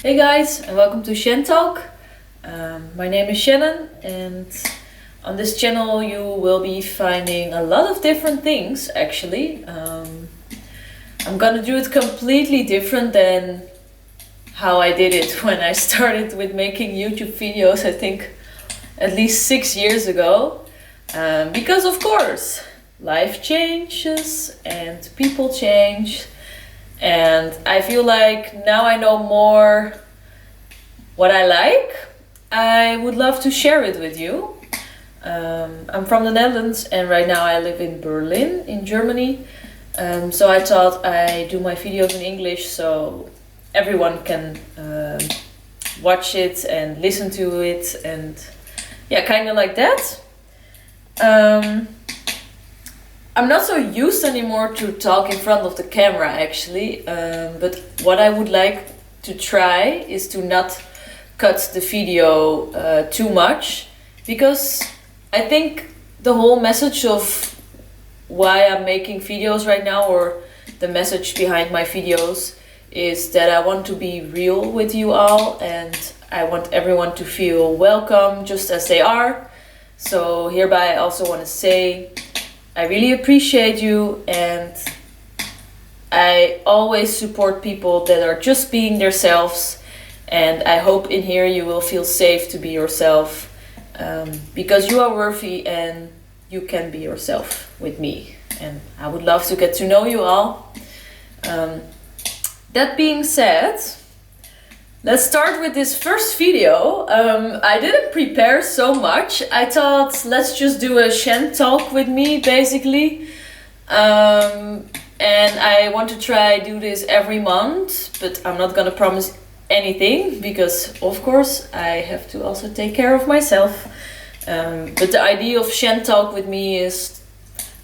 Hey guys, and welcome to Shantalk. My name is Shannon, and on this channel you will be finding a lot of different things actually. I'm gonna do it completely different than how I did it when I started with making YouTube videos, I think at least 6 years ago. Because of course, life changes and people change. And I feel like now I know more what I like. I would love to share it with you. I'm from the Netherlands and right now I live in Berlin in Germany. So I thought I do my videos in English so everyone can watch it and listen to it and yeah, kind of like that. I'm not so used anymore to talk in front of the camera actually, but what I would like to try is to not cut the video too much, because I think the whole message of why I'm making videos right now, or the message behind my videos, is that I want to be real with you all and I want everyone to feel welcome just as they are. So hereby I also want to say I really appreciate you, and I always support people that are just being themselves, and I hope in here you will feel safe to be yourself, because you are worthy and you can be yourself with me, and I would love to get to know you all. That being said, let's start with this first video. I didn't prepare so much. I thought let's just do a Shantalk with me basically. And I want to try do this every month, but I'm not gonna promise anything because of course I have to also take care of myself. But the idea of Shantalk with me is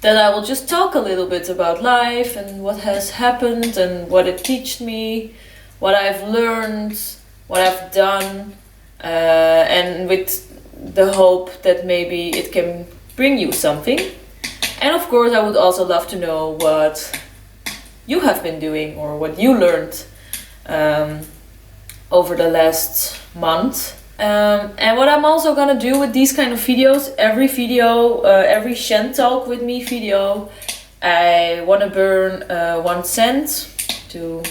that I will just talk a little bit about life and what has happened and what it taught me, what I've learned, what I've done, and with the hope that maybe it can bring you something. And of course I would also love to know what you have been doing or what you learned over the last month. And what I'm also gonna do with these kind of videos, every Shantalk with me video, I wanna burn 1 cent to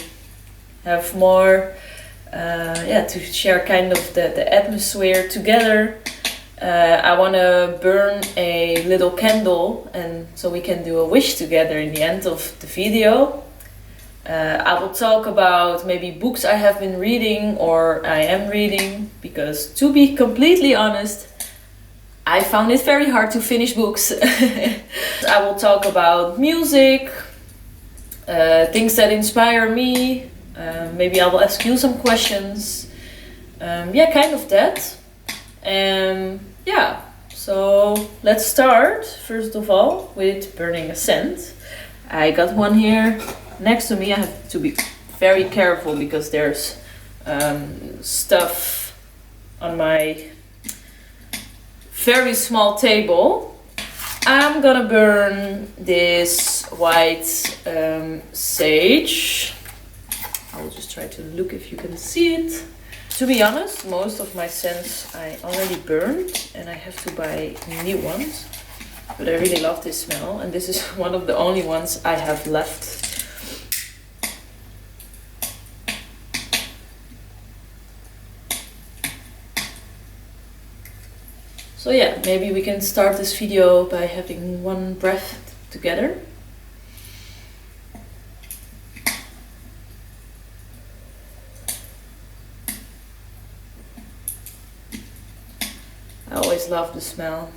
have more, to share kind of the atmosphere together. I want to burn a little candle, and so we can do a wish together in the end of the video. I will talk about maybe books I have been reading or I am reading, because to be completely honest, I found it very hard to finish books. I will talk about music, things that inspire me. Maybe I will ask you some questions. Kind of that. So let's start first of all with burning a scent. I got one here next to me. I have to be very careful because there's stuff on my very small table. I'm gonna burn this white sage. I will just try to look if you can see it. To be honest, most of my scents I already burned and I have to buy new ones. But I really love this smell, and this is one of the only ones I have left. So yeah, maybe we can start this video by having one breath together. I always love the smell.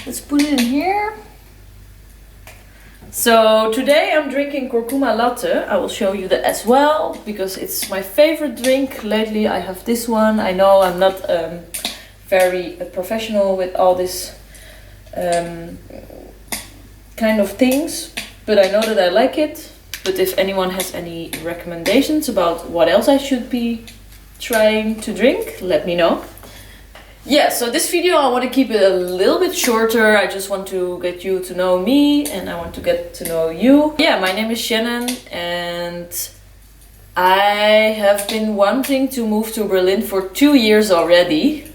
Let's put it in here. So today I'm drinking curcuma latte. I will show you that as well, because it's my favorite drink. Lately I have this one. I know I'm not very professional with all this kind of things, but I know that I like it. But if anyone has any recommendations about what else I should be trying to drink, let me know. Yeah, so this video I want to keep it a little bit shorter. I just want to get you to know me and I want to get to know you. Yeah, my name is Shannon and I have been wanting to move to Berlin for 2 years already.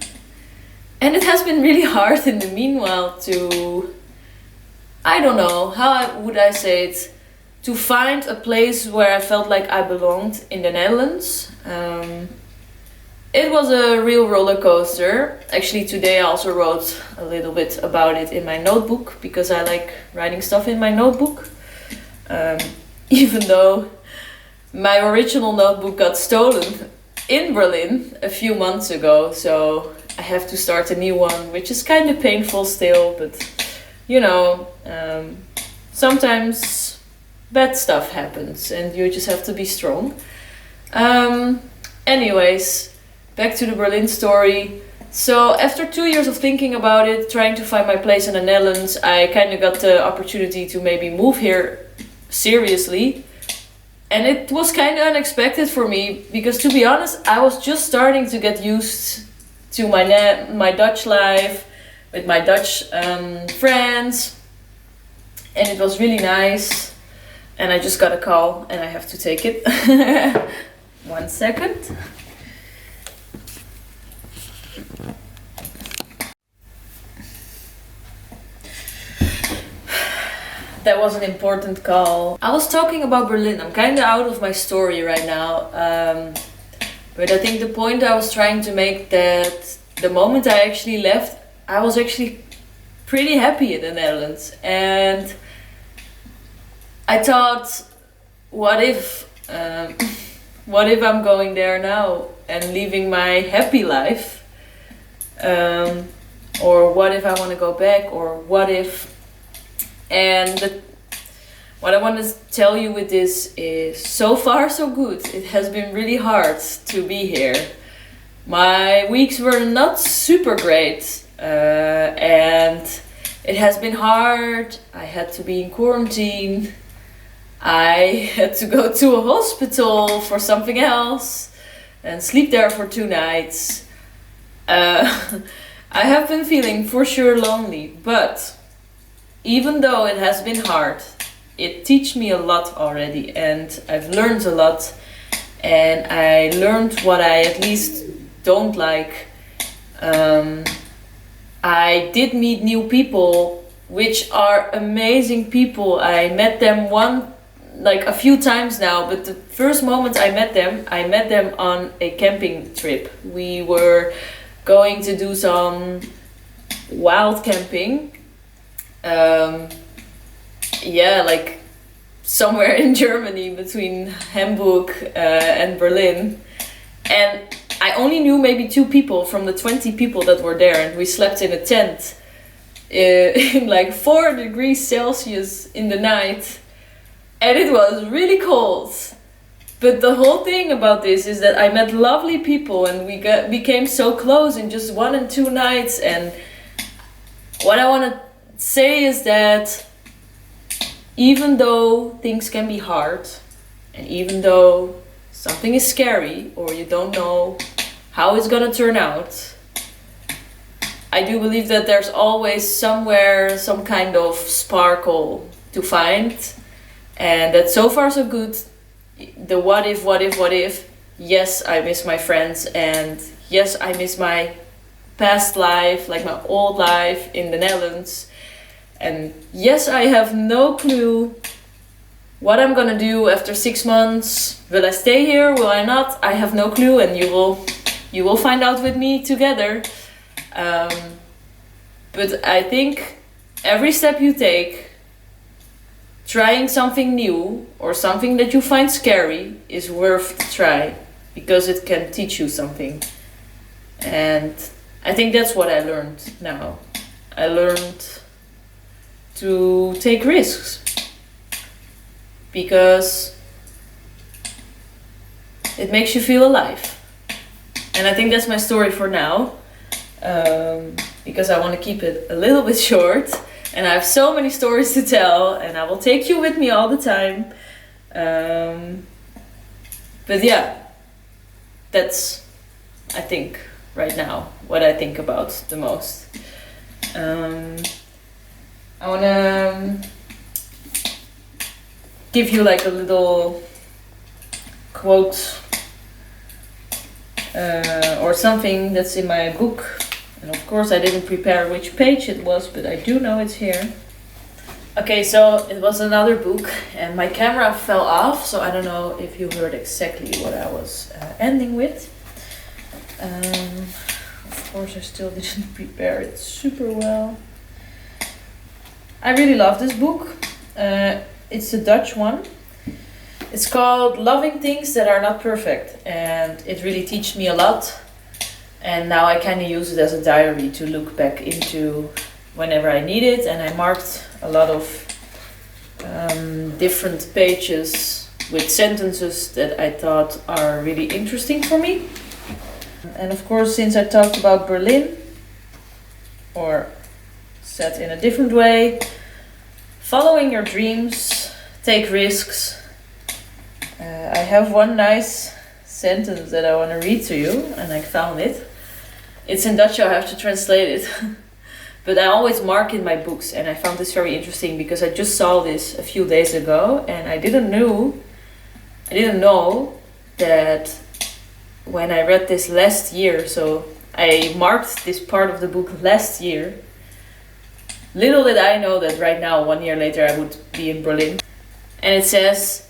And it has been really hard in the meanwhile to, I don't know, would I say it, to find a place where I felt like I belonged in the Netherlands. It was a real roller coaster. Actually, today I also wrote a little bit about it in my notebook because I like writing stuff in my notebook. Even though my original notebook got stolen in Berlin a few months ago, so I have to start a new one, which is kind of painful still, but you know, sometimes bad stuff happens and you just have to be strong. Anyways, back to the Berlin story. So after 2 years of thinking about it, trying to find my place in the Netherlands, I kind of got the opportunity to maybe move here seriously. And it was kind of unexpected for me because, to be honest, I was just starting to get used to my Dutch life with my Dutch friends. And it was really nice. And I just got a call and I have to take it. 1 second. That was an important call. I was talking about Berlin. I'm kind of out of my story right now. But I think the point I was trying to make, that the moment I actually left, I was actually pretty happy in the Netherlands. And I thought, what if I'm going there now and leaving my happy life? Or what if I want to go back? Or what if... And what I want to tell you with this is, so far so good. It has been really hard to be here. My weeks were not super great, and it has been hard. I had to be in quarantine. I had to go to a hospital for something else and sleep there for 2 nights. I have been feeling for sure lonely, but even though it has been hard, it teach me a lot already, and I've learned a lot, and I learned what I at least don't like. I did meet new people, which are amazing people. I met them a few times now, but the first moment I met them on a camping trip. We were going to do some wild camping. Like somewhere in Germany between Hamburg and Berlin. And I only knew maybe 2 people from the 20 people that were there, and we slept in a tent in like 4 degrees Celsius in the night, and it was really cold. But the whole thing about this is that I met lovely people and we became so close in just 1 and 2 nights. And what I want to say is that even though things can be hard, and even though something is scary or you don't know how it's gonna turn out, I do believe that there's always somewhere some kind of sparkle to find, and that so far so good. The what if, yes, I miss my friends, and yes, I miss my past life, like my old life in the Netherlands. And yes, I have no clue what I'm gonna do after 6 months. Will I stay here? Will I not? I have no clue, and you will find out with me together. But I think every step you take, trying something new or something that you find scary, is worth to try, because it can teach you something. And I think that's what I learned now. I learned to take risks, because it makes you feel alive. And I think that's my story for now, because I want to keep it a little bit short, and I have so many stories to tell, and I will take you with me all the time. But yeah, that's, I think, right now, what I think about the most. I want to give you like a little quote or something that's in my book. And of course I didn't prepare which page it was, but I do know it's here. Okay, so it was another book and my camera fell off, so I don't know if you heard exactly what I was ending with. Of course I still didn't prepare it super well. I really love this book. It's a Dutch one. It's called Loving Things That Are Not Perfect, and it really teaches me a lot. And now I kind of use it as a diary to look back into whenever I need it. And I marked a lot of different pages with sentences that I thought are really interesting for me. And of course, since I talked about Berlin, or said in a different way, following your dreams, take risks. I have one nice sentence that I want to read to you, and I found it. It's in Dutch, I have to translate it. But I always mark in my books, and I found this very interesting because I just saw this a few days ago, and I didn't know that when I read this last year, so I marked this part of the book last year. Little did I know that right now, 1 year later, I would be in Berlin. And it says,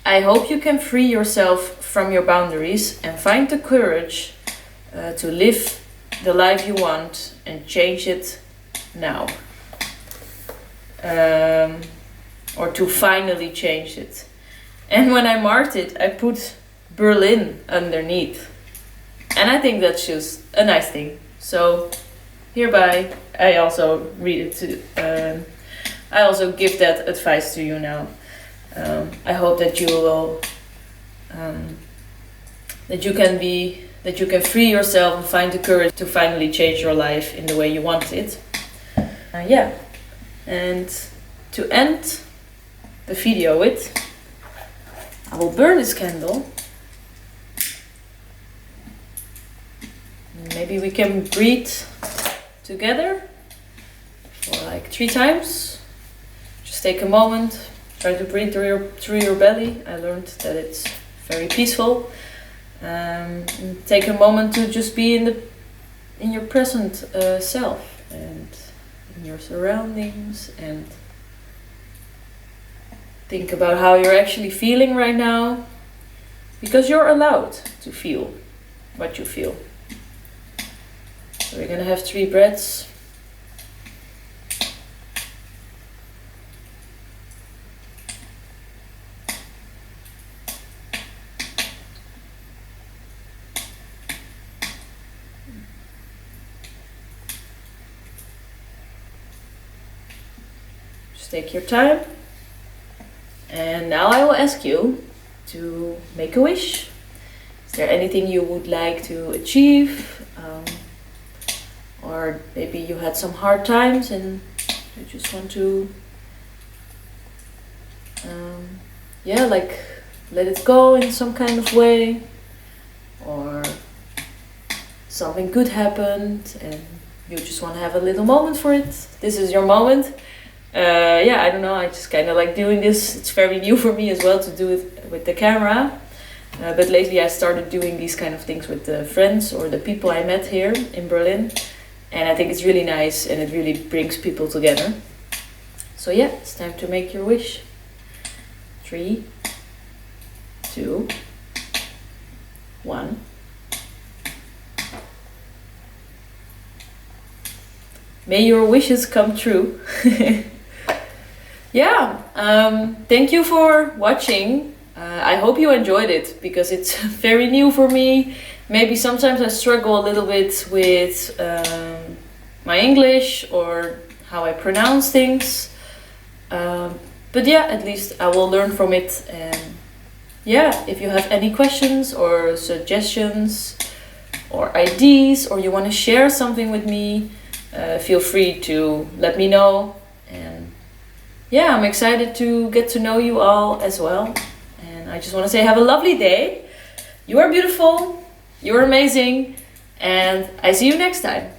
I hope you can free yourself from your boundaries and find the courage to live the life you want and change it now. Or to finally change it. And when I marked it, I put Berlin underneath. And I think that's just a nice thing. So hereby, I also read it to, I also give that advice to you now. I hope that you will, that you can free yourself and find the courage to finally change your life in the way you want it. Yeah, and to end the video with, I will burn this candle. Maybe we can breathe together for like 3 times. Just take a moment. Try to breathe through your belly. I learned that it's very peaceful. Take a moment to just be in your present self and in your surroundings, and think about how you're actually feeling right now, because you're allowed to feel what you feel. So we're gonna have 3 breaths. Take your time, and now I will ask you to make a wish. Is there anything you would like to achieve, or maybe you had some hard times and you just want to like let it go in some kind of way, or something good happened and you just want to have a little moment for it? This is your moment. I don't know, I just kind of like doing this. It's very new for me as well to do it with the camera, but lately I started doing these kind of things with the friends or the people I met here in Berlin, and I think it's really nice and it really brings people together. So yeah, it's time to make your wish. 3, 2, 1. May your wishes come true. Thank you for watching. I hope you enjoyed it, because it's very new for me. Maybe sometimes I struggle a little bit with my English or how I pronounce things. But yeah, at least I will learn from it. And yeah, if you have any questions or suggestions or ideas, or you want to share something with me, feel free to let me know. And yeah, I'm excited to get to know you all as well. And I just want to say have a lovely day. You are beautiful, you're amazing, And I see you next time.